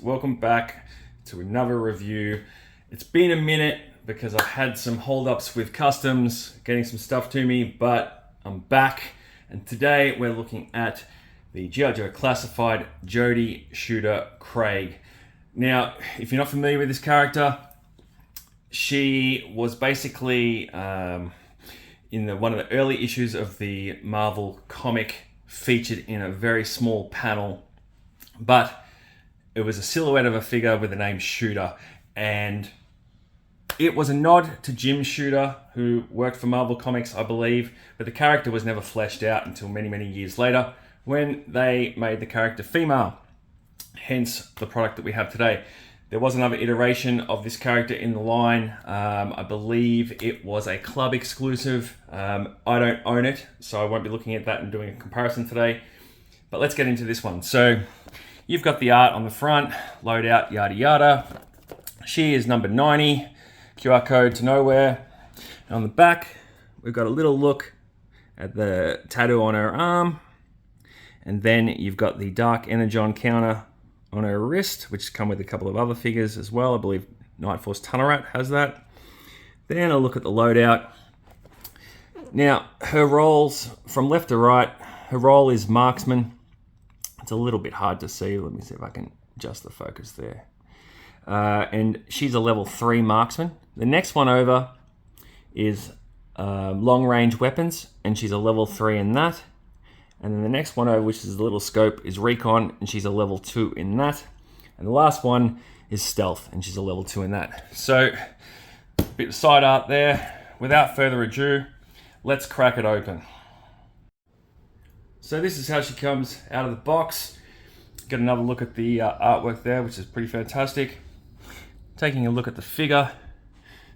welcome back to another review. It's been a minute because I've had some holdups with customs getting some stuff to me, but I'm back, and today we're looking at the G.I. Joe Classified Jodie Shooter Craig. Now, if you're not familiar with this character, she was basically in one of the early issues of the Marvel comic, featured in a very small panel, but it was a silhouette of a figure with the name Shooter, and it was a nod to Jim Shooter, who worked for Marvel Comics, I believe, but the character was never fleshed out until many, many years later when they made the character female, hence the product that we have today. There was another iteration of this character in the line. I believe it was a club exclusive. I don't own it, so I won't be looking at that and doing a comparison today. But let's get into this one. So you've got the art on the front, loadout, yada yada. She is number 90, QR code to nowhere. And on the back, we've got a little look at the tattoo on her arm. And then you've got the Dark Energon counter on her wrist, which come with a couple of other figures as well. I believe Night Force Tunnel Rat has that. Then a look at the loadout. Now, her roles from left to right, her role is marksman. It's a little bit hard to see. Let me see if I can adjust the focus there. And she's a level 3 marksman. The next one over is long range weapons, and she's a level 3 in that. And then the next one over, which is the little scope, is recon, and she's a level 2 in that. And the last one is stealth, and she's a level 2 in that. So, a bit of side art there. Without further ado, let's crack it open. So this is how she comes out of the box. Get another look at the artwork there, which is pretty fantastic. Taking a look at the figure.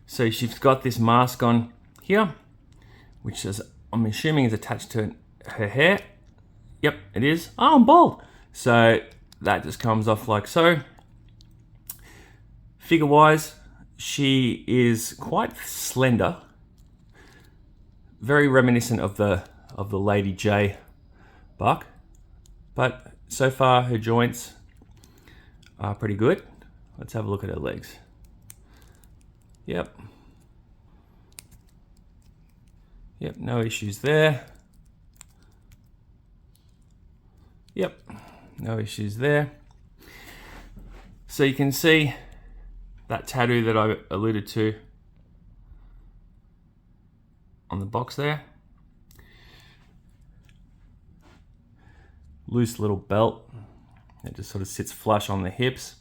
So she's got this mask on here, which is, I'm assuming, is attached to her hair. Yep, it is. Oh, I'm bald. So that just comes off like so. Figure-wise, she is quite slender. Very reminiscent of the Lady J buck, but so far her joints are pretty good. Let's have a look at her legs. Yep, no issues there. Yep, no issues there. So you can see that tattoo that I alluded to on the box there. Loose little belt. It just sort of sits flush on the hips.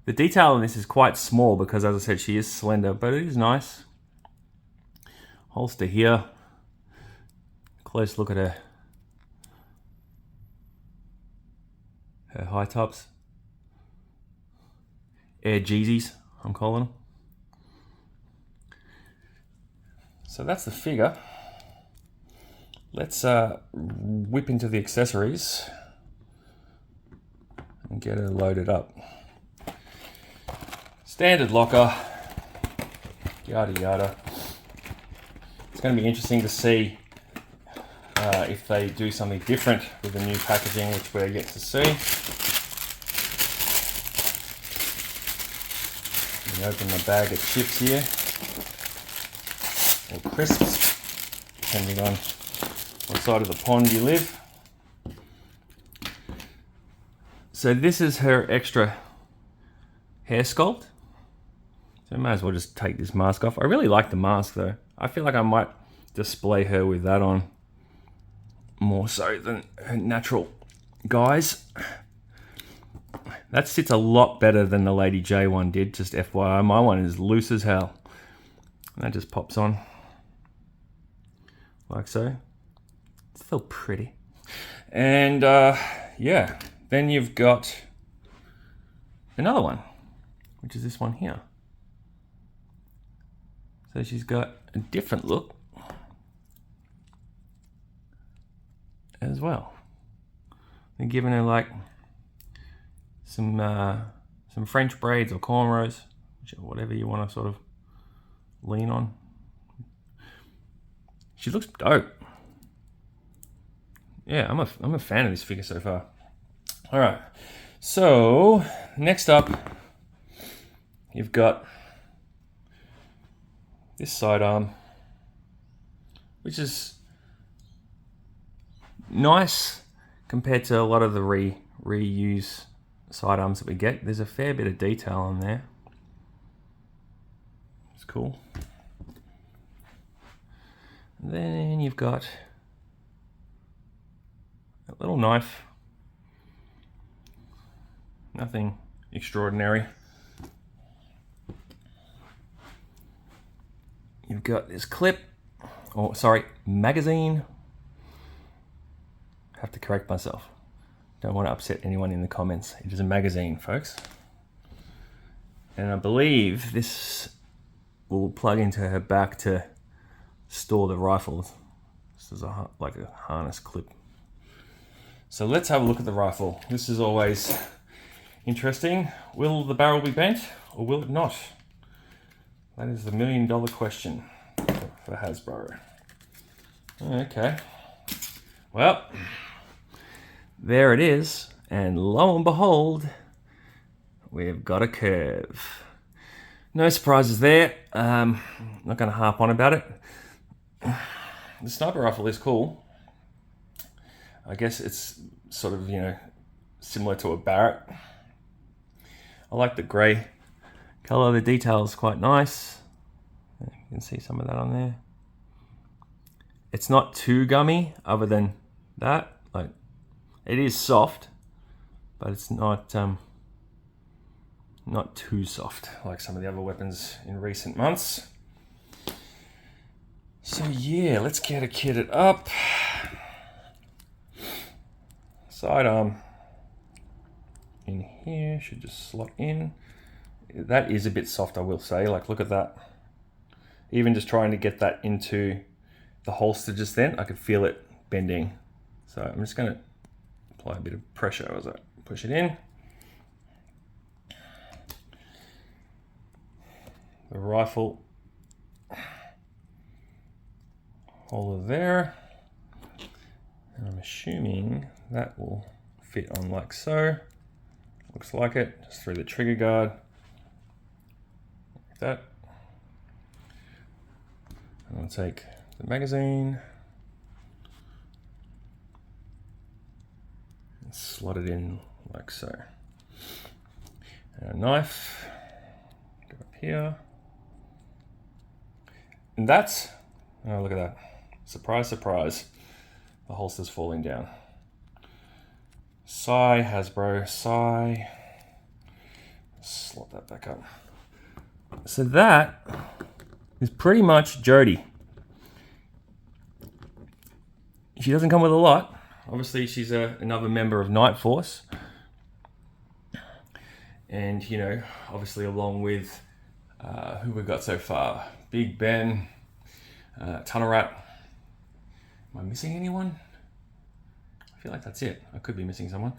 The detail on this is quite small because, as I said, she is slender, but it is nice. Holster here. Close look at her high tops. Air Jeezys, I'm calling them. So that's the figure. Let's whip into the accessories and get her loaded up. Standard locker, yada yada. It's going to be interesting to see if they do something different with the new packaging, which we're yet to see. We open the bag of chips here, or crisps, depending on what side of the pond you live. So this is her extra hair sculpt. So I might as well just take this mask off. I really like the mask though. I feel like I might display her with that on more so than her natural guise. That sits a lot better than the Lady J one did, just FYI. My one is loose as hell. And that just pops on like so. It's still pretty. And yeah, then you've got another one, which is this one here. So she's got a different look as well. They're giving her like some French braids or cornrows, whatever you want to sort of lean on. She looks dope. Yeah, I'm a fan of this figure so far. All right, So next up, you've got this sidearm, which is nice compared to a lot of the reuse sidearms that we get. There's a fair bit of detail on there. It's cool. And then you've got a little knife. Nothing extraordinary. You've got this clip, magazine. I have to correct myself. Don't want to upset anyone in the comments. It is a magazine, folks. And I believe this will plug into her back to store the rifle. This is like a harness clip. So let's have a look at the rifle. This is always interesting. Will the barrel be bent or will it not? That is the $1 million question for Hasbro. Okay. Well, there it is. And lo and behold, we've got a curve. No surprises there. Not going to harp on about it. The sniper rifle is cool. I guess it's sort of, similar to a Barrett. I like the grey colour. The detail is quite nice. You can see some of that on there. It's not too gummy other than that. Like, it is soft, but it's not too soft like some of the other weapons in recent months. So yeah, let's get it kitted up. Sidearm in here should just slot in. That is a bit soft, I will say. Like, look at that. Even just trying to get that into the holster just then, I could feel it bending. So I'm just going to apply a bit of pressure as I push it in. The rifle holder there. And I'm assuming that will fit on like so. Looks like it, just through the trigger guard. Like that. And I'll take the magazine and slot it in like so. And a knife, go up here. And that's, oh, look at that. Surprise, surprise. The holster's falling down. Sigh, Hasbro, sigh. Slot that back up. So that is pretty much Jodie. She doesn't come with a lot. Obviously, she's another member of Night Force. And, obviously along with who we've got so far. Big Ben, Tunnel Rat. Am I missing anyone? I feel like that's it. I could be missing someone.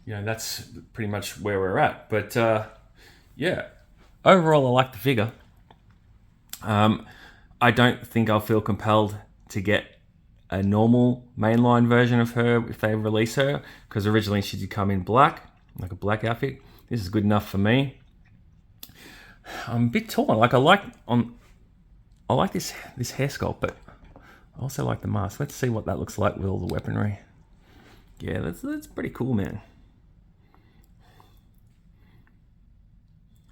That's pretty much where we're at. But yeah, overall, I like the figure. I don't think I'll feel compelled to get a normal mainline version of her if they release her, because originally she did come in black, like a black outfit. This is good enough for me. I'm a bit torn. Like, I like this hair sculpt, but I also like the mask. Let's see what that looks like with all the weaponry. Yeah, that's pretty cool, man.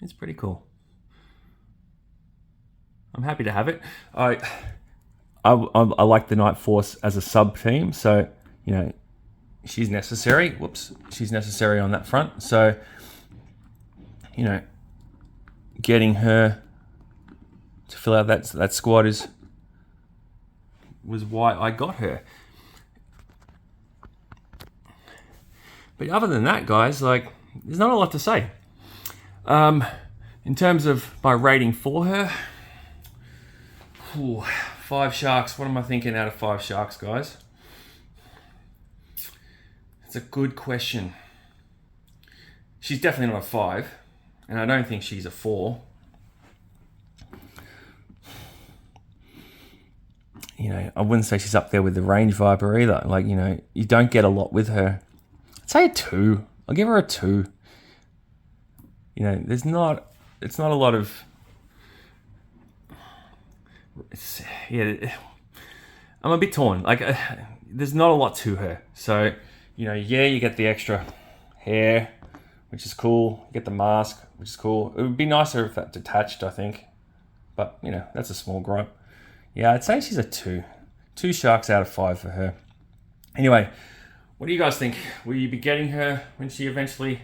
It's pretty cool. I'm happy to have it. I like the Night Force as a sub team, so she's necessary. Whoops, she's necessary on that front. So getting her to fill out that squad was why I got her. But other than that, guys, like, there's not a lot to say. In terms of my rating for her, 5 sharks. What am I thinking out of 5 sharks, guys? It's a good question. She's definitely not a 5, and I don't think she's a 4. I wouldn't say she's up there with the Range Viper either. Like, you don't get a lot with her. I'd say a 2. I'll give her a 2. You know, it's not a lot of, I'm a bit torn. Like, there's not a lot to her. So, you know, yeah, you get the extra hair, which is cool. You get the mask, which is cool. It would be nicer if that detached, I think. But, you know, that's a small gripe. Yeah, I'd say she's a 2. 2 sharks out of 5 for her. Anyway, what do you guys think? Will you be getting her when she eventually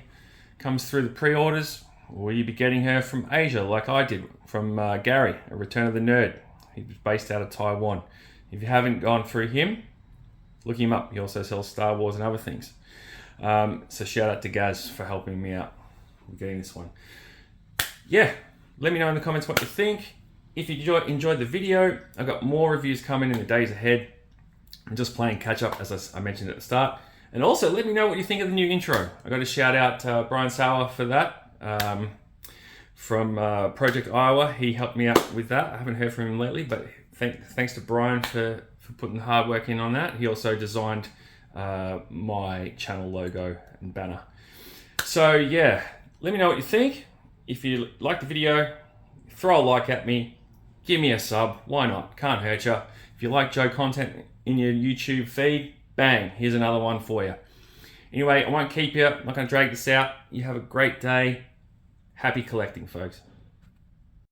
comes through the pre-orders? Or will you be getting her from Asia like I did from Gary, a Return of the Nerd? He was based out of Taiwan. If you haven't gone through him, look him up. He also sells Star Wars and other things. So shout out to Gaz for helping me out with getting this one. Yeah, let me know in the comments what you think. If you enjoyed the video, I've got more reviews coming in the days ahead. I'm just playing catch up, as I mentioned at the start. And also, let me know what you think of the new intro. I got to shout out Brian Sauer for that from Project Iowa. He helped me out with that. I haven't heard from him lately, but thanks to Brian for putting the hard work in on that. He also designed my channel logo and banner. So yeah, let me know what you think. If you like the video, throw a like at me. Give me a sub. Why not? Can't hurt you. If you like Joe content in your YouTube feed, bang, here's another one for you. Anyway, I won't keep you. I'm not going to drag this out. You have a great day. Happy collecting, folks.